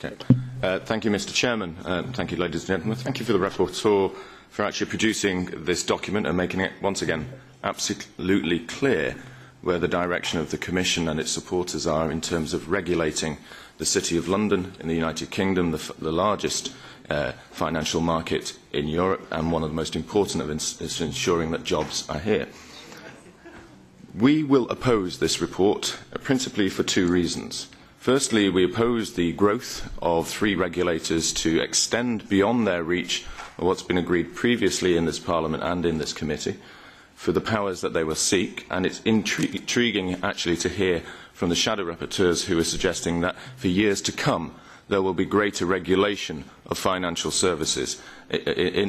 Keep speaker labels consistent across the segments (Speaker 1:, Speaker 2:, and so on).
Speaker 1: Okay. Thank you, Mr. Chairman. Thank you, ladies and gentlemen. Thank you for the rapporteur for actually producing this document and making it, once again, absolutely clear where the direction of the Commission and its supporters are in terms of regulating the City of London in the United Kingdom, the largest financial market in Europe and one of the most important of ensuring that jobs are here. We will oppose this report principally for two reasons. Firstly, we oppose the growth of three regulators to extend beyond their reach of what's been agreed previously in this Parliament and in this committee for the powers that they will seek, and it's intriguing actually to hear from the shadow rapporteurs who are suggesting that for years to come there will be greater regulation of financial services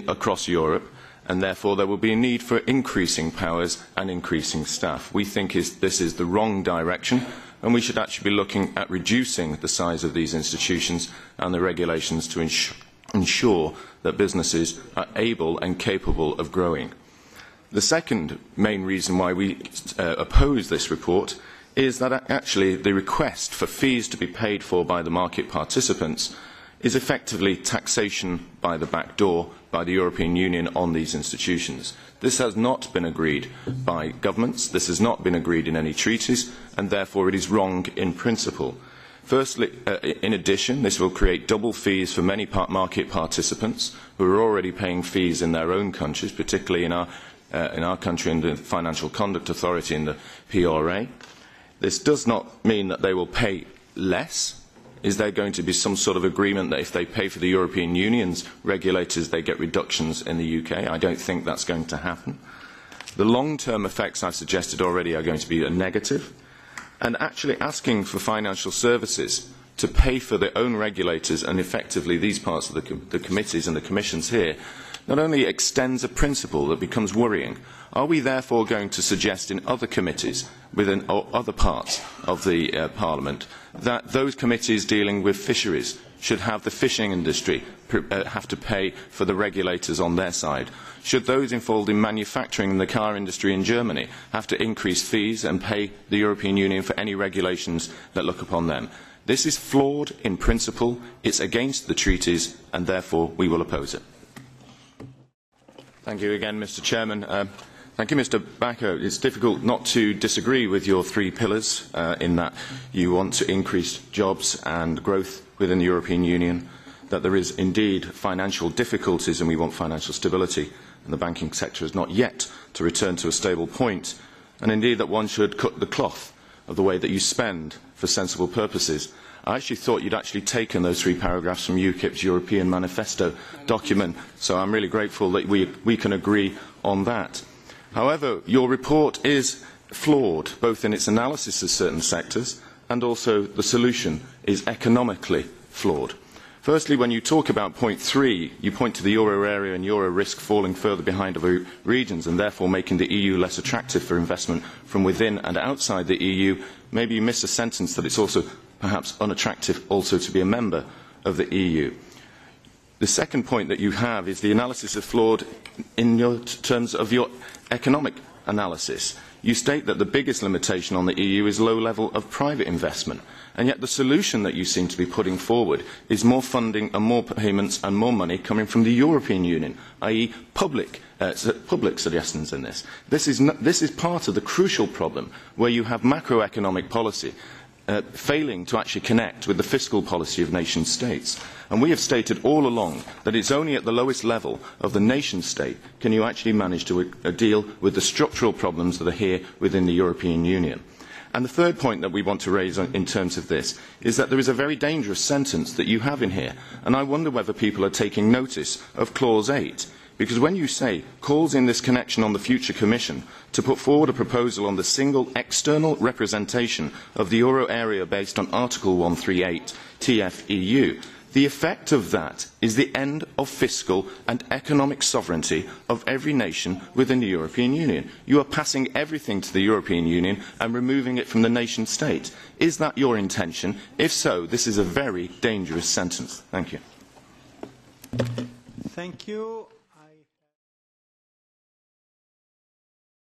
Speaker 1: across Europe, and therefore there will be a need for increasing powers and increasing staff. We think this is the wrong direction, and we should actually be looking at reducing the size of these institutions and the regulations to ensure that businesses are able and capable of growing. The second main reason why we oppose this report is that actually the request for fees to be paid for by the market participants is effectively taxation by the back door by the European Union on these institutions. This has not been agreed by governments, this has not been agreed in any treaties, and therefore it is wrong in principle. Firstly, in addition, this will create double fees for many market participants who are already paying fees in their own countries, particularly in our country in the Financial Conduct Authority and the PRA. This does not mean that they will pay less. Is there going to be some sort of agreement that if they pay for the European Union's regulators, they get reductions in the UK? I don't think that's going to happen. The long-term effects I've suggested already are going to be a negative. And actually asking for financial services to pay for their own regulators and effectively these parts of the committees and the commissions here not only extends a principle that becomes worrying. Are we therefore going to suggest in other committees within other parts of the Parliament that those committees dealing with fisheries should have the fishing industry have to pay for the regulators on their side? Should those involved in manufacturing in the car industry in Germany have to increase fees and pay the European Union for any regulations that look upon them? This is flawed in principle, it's against the treaties, and therefore we will oppose it. Thank you again, Mr. Chairman. Thank you, Mr. Backer. It's difficult not to disagree with your three pillars in that you want to increase jobs and growth within the European Union, that there is indeed financial difficulties and we want financial stability, and the banking sector is not yet to return to a stable point, and indeed that one should cut the cloth of the way that you spend for sensible purposes. I actually thought you'd actually taken those three paragraphs from UKIP's European Manifesto document, so I'm really grateful that we can agree on that. However, your report is flawed, both in its analysis of certain sectors and also the solution is economically flawed. Firstly, when you talk about point 3, you point to the euro area and euro risk falling further behind other regions and therefore making the EU less attractive for investment from within and outside the EU. Maybe you miss a sentence that it's also perhaps unattractive also to be a member of the EU. The second point that you have is the analysis is flawed in your terms of your economic analysis. You state that the biggest limitation on the EU is low level of private investment, and yet the solution that you seem to be putting forward is more funding and more payments and more money coming from the European Union, i.e. public suggestions in this. This is part of the crucial problem where you have macroeconomic policy failing to actually connect with the fiscal policy of nation states. And we have stated all along that it's only at the lowest level of the nation state can you actually manage to deal with the structural problems that are here within the European Union. And the third point that we want to raise in terms of this is that there is a very dangerous sentence that you have in here, and I wonder whether people are taking notice of clause 8. Because when you say, calls in this connection on the future Commission to put forward a proposal on the single external representation of the euro area based on Article 138 TFEU, the effect of that is the end of fiscal and economic sovereignty of every nation within the European Union. You are passing everything to the European Union and removing it from the nation state. Is that your intention? If so, this is a very dangerous sentence. Thank you.
Speaker 2: Thank you.